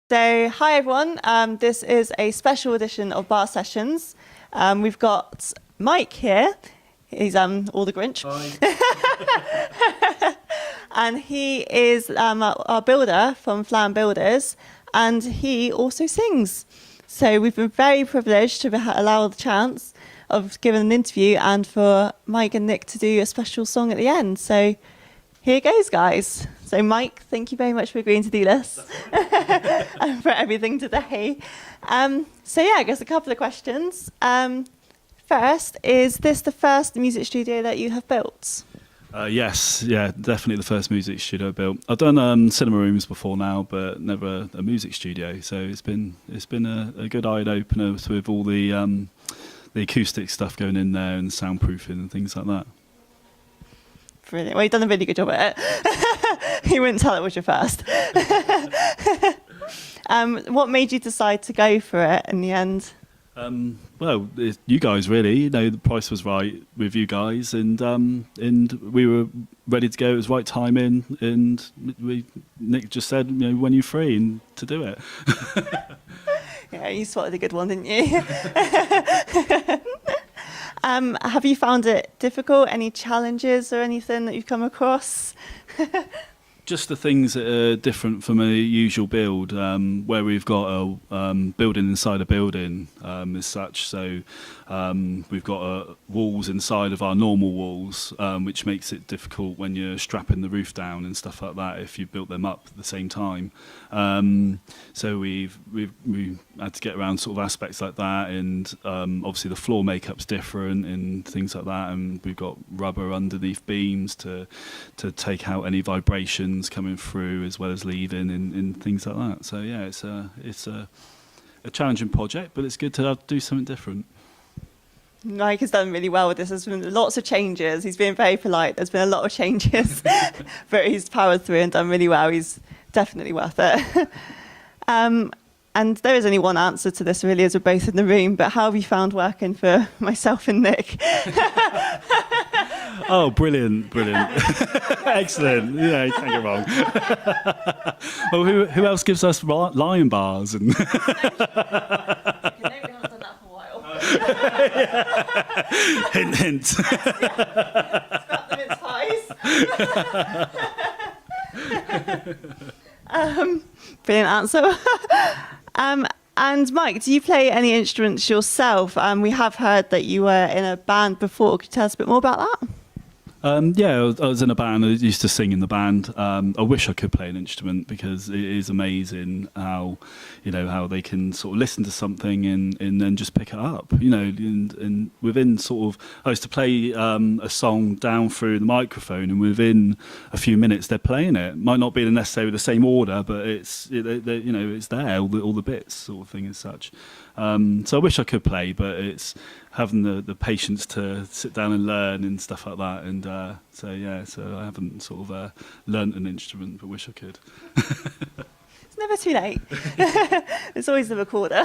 So, hi everyone. This is a special edition of Bar Sessions. We've got Mike here. He's all the Grinch. Hi. And he is our builder from Flann Builders, and he also sings. So we've been very privileged to allow the chance of giving an interview and for Mike and Nick to do a special song at the end. So here goes, guys. So Mike, thank you very much for agreeing to do this and for everything today. I guess a couple of questions. First, is this the first music studio that you have built? Yes, definitely the first music studio built. I've done cinema rooms before now, but never a music studio. So it's been a good eye opener with all the acoustic stuff going in there and soundproofing and things like that. Brilliant. Well, you've done a really good job at it. You wouldn't tell it was your first. What made you decide to go for it in the end? Well, you guys really. You know, the price was right with you guys, and we were ready to go. It was right timing, and Nick just said, you know, when you're free and to do it. Yeah, you spotted a good one, didn't you? Have you found it difficult? Any challenges or anything that you've come across? Just the things that are different from a usual build, where we've got a building inside a building as such. So we've got walls inside of our normal walls, which makes it difficult when you're strapping the roof down and stuff like that if you built them up at the same time. So we've had to get around sort of aspects like that, and obviously the floor makeup's different and things like that, and we've got rubber underneath beams to take out any vibrations coming through as well as leaving and things like that. So yeah, it's a challenging project, but it's good to do something different. Mike has done really well with this. There's been lots of changes. He's been very polite. There's been a lot of changes, but he's powered through and done really well. He's definitely worth it. And there is only one answer to this, really, as we're both in the room. But how have you found working for myself and Nick? Oh, brilliant. Excellent. Yeah, you can't go wrong. Well, who else gives us lion bars? And We haven't done that for a while. Hint, hint. Scrap the mince pies. Brilliant answer. And Mike, do you play any instruments yourself? We have heard that you were in a band before. Could you tell us a bit more about that? Yeah, I was in a band. I used to sing in the band. I wish I could play an instrument because it is amazing how they can sort of listen to something and then just pick it up. You know, and within sort of, I used to play a song down through the microphone, and within a few minutes they're playing it. Might not be necessarily the same order, but it's there, all the bits sort of thing as such. So I wish I could play, but it's having the patience to sit down and learn and stuff like that. And so I haven't sort of learnt an instrument, but wish I could. It's never too late. It's always the recorder.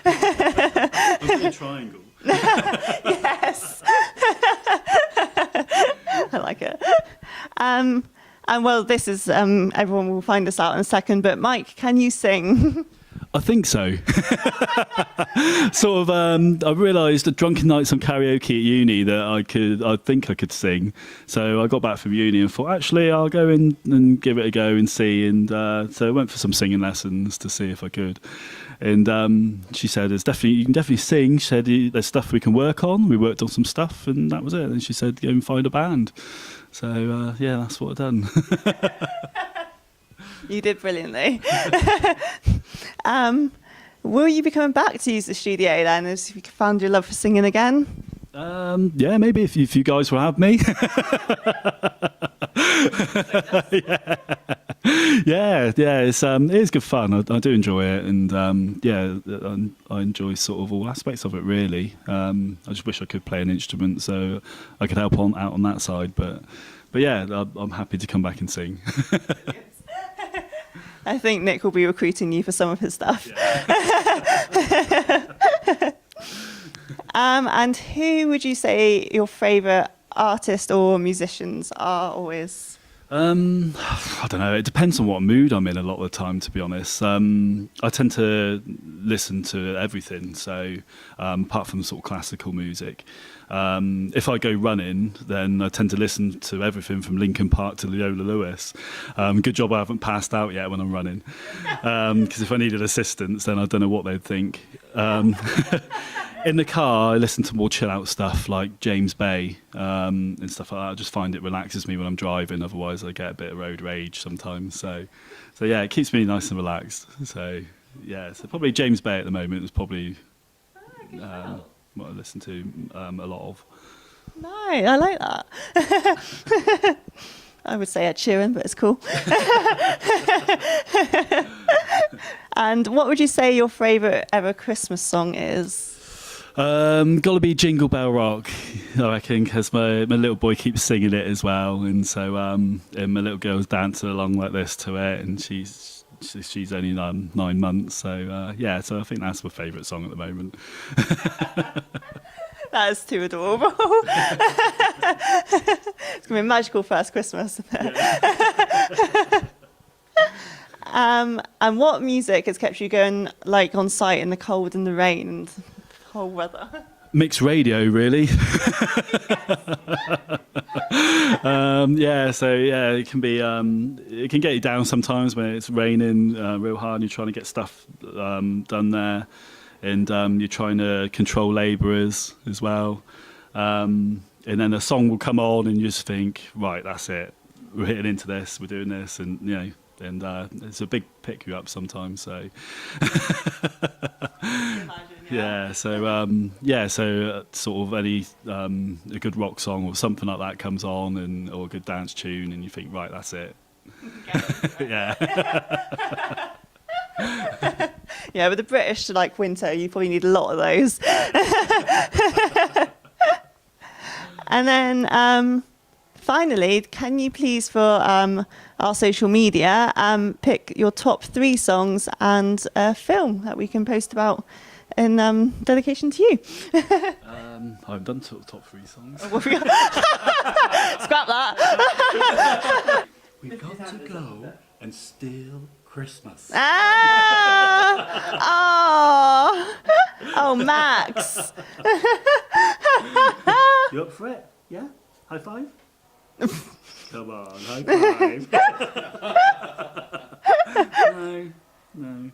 A triangle. Yes. I like it. And well, this is everyone will find this out in a second. But Mike, can you sing? I think so. Sort of. I realised at drunken nights on karaoke at uni that I think I could sing. So I got back from uni and thought, actually, I'll go in and give it a go and see. And so I went for some singing lessons to see if I could. And she said, you can definitely sing. She said, there's stuff we can work on. We worked on some stuff, and that was it. And she said, go and find a band. So that's what I've done. You did brilliantly. Will you be coming back to use the studio then, as you found your love for singing again? Yeah, maybe if you guys will have me. Yeah, it is good fun. I do enjoy it, and I enjoy sort of all aspects of it really. I just wish I could play an instrument so I could help out on that side, but yeah, I'm happy to come back and sing. I think Nick will be recruiting you for some of his stuff. Yeah. And who would you say your favourite artist or musicians are always? I don't know. It depends on what mood I'm in a lot of the time, to be honest. I tend to listen to everything. So apart from sort of classical music, if I go running, then I tend to listen to everything from Linkin Park to Leola Lewis. Good job I haven't passed out yet when I'm running. Because if I needed assistance, then I don't know what they'd think. In the car, I listen to more chill out stuff like James Bay and stuff like that. I just find it relaxes me when I'm driving. Otherwise, I get a bit of road rage sometimes. So yeah, it keeps me nice and relaxed. So yeah, so probably James Bay at the moment is probably what I listen to a lot of. No, I like that. I would say Ed Sheeran, but it's cool. And what would you say your favourite ever Christmas song is? Gotta be Jingle Bell Rock, I reckon, because my little boy keeps singing it as well, and so and my little girl's dancing along like this to it, and she's only 9 months, so yeah, so I think that's my favourite song at the moment. That is too adorable. It's gonna be a magical first Christmas. And what music has kept you going, like on site in the cold and the rain and cold weather? Mixed radio, really. Yeah, so yeah, it can be it can get you down sometimes when it's raining real hard and you're trying to get stuff done there, and you're trying to control labourers as well, and then a song will come on and you just think, right, that's it, we're hitting into this, we're doing this, and you know, and it's a big pick you up sometimes. So yeah, so sort of any a good rock song or something like that comes on, and or a good dance tune, and you think, right, that's it. Yeah. Yeah, with the British like winter, you probably need a lot of those. And then finally, can you please, for our social media, pick your top 3 songs and a film that we can post about in dedication to you? I've done top 3 songs. Scrap that. We've got to go and steal Christmas. Oh, Max. You up for it? Yeah? High five? Come on, high five. No.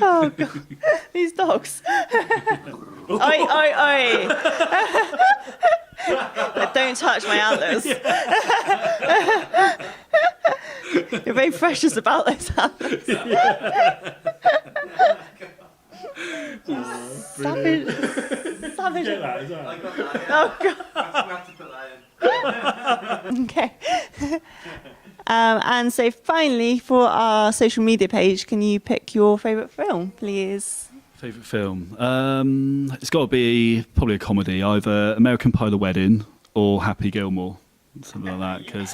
Oh, God. These dogs. Oi. Don't touch my antlers. You're very precious about those antlers. Savage. Savage. Get that as well. I got that. Yeah. Oh, God. We have to put that in. Okay. And so finally, for our social media page, can you pick your favourite film, please? Favourite film? It's got to be probably a comedy, either American Pie: The Wedding or Happy Gilmore, something like that. Because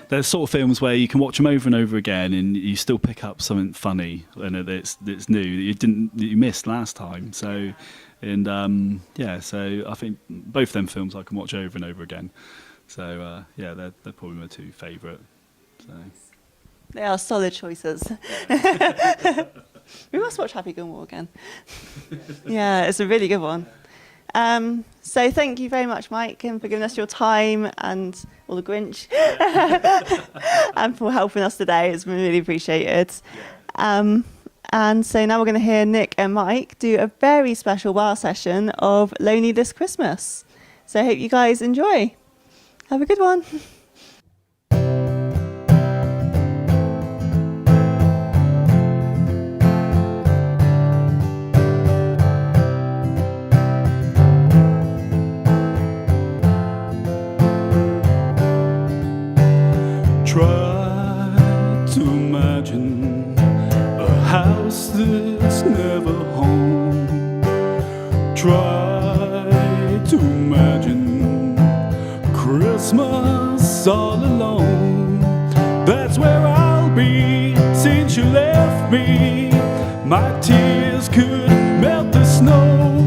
there's sort of films where you can watch them over and over again, and you still pick up something funny and it's new that you missed last time. So, and yeah, so I think both them films I can watch over and over again. So yeah, they're probably my 2 favourite. So. They are solid choices. We must watch Happy Gilmore again. Yeah, it's a really good one. So thank you very much, Mike, and for giving us your time and all the Grinch, and for helping us today. It's been really appreciated. And so now we're going to hear Nick and Mike do a very special bar session of Lonely This Christmas. So I hope you guys enjoy. Have a good one. Try to imagine a house that's never home. Try to imagine Christmas all alone. That's where I'll be since you left me. My tears could melt the snow.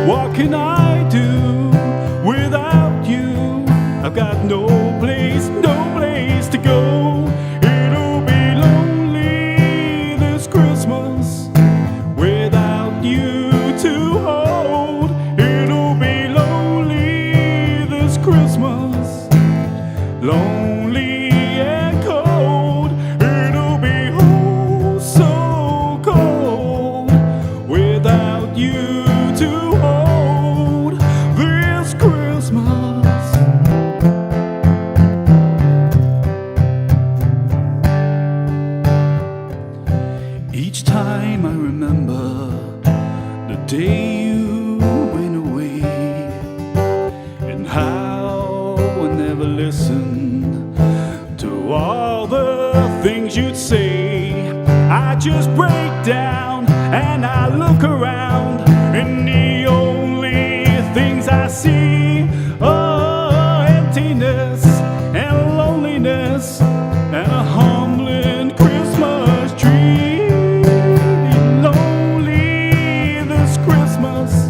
What can I do you'd see. I just break down and I look around, and the only things I see are emptiness and loneliness and a humbling Christmas tree. Lonely this Christmas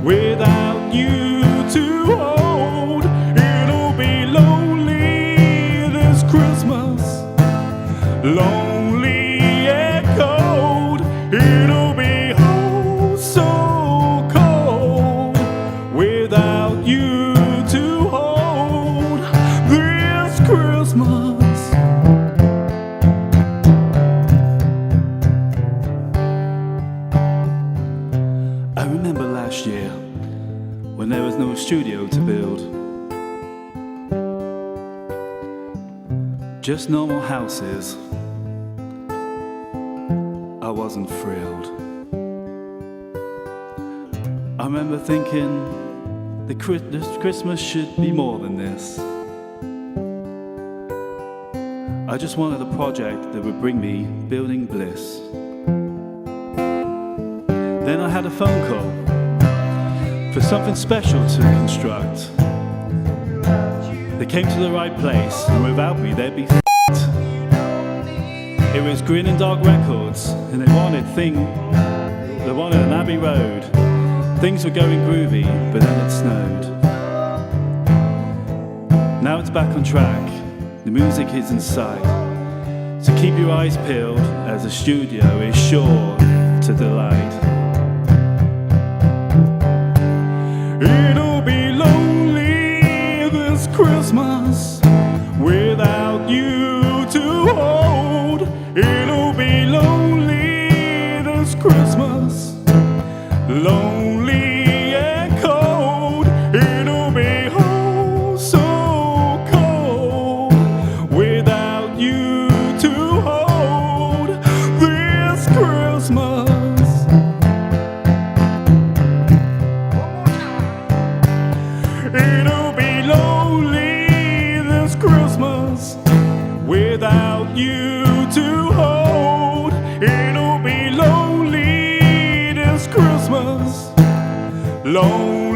without you to hold. It'll be lonely this Christmas, lonely and cold. It'll be oh so cold without you to hold this Christmas. I remember last year when there was no studio to build, just normal houses. I wasn't thrilled. I remember thinking that this Christmas should be more than this. I just wanted a project that would bring me building bliss. Then I had a phone call for something special to construct. They came to the right place, and without me they'd be f***ed. It was Grin and Dog Records, and they wanted an Abbey Road. Things were going groovy, but then it snowed. Now it's back on track, the music is inside. So keep your eyes peeled, as the studio is sure to delight. It'll be lonely this Christmas without you to hold. It'll be lonely this Christmas, lonely and cold. It'll be oh so cold without you to hold this Christmas. It'll be lonely this Christmas without you to hold. It'll be lonely this Christmas, lonely.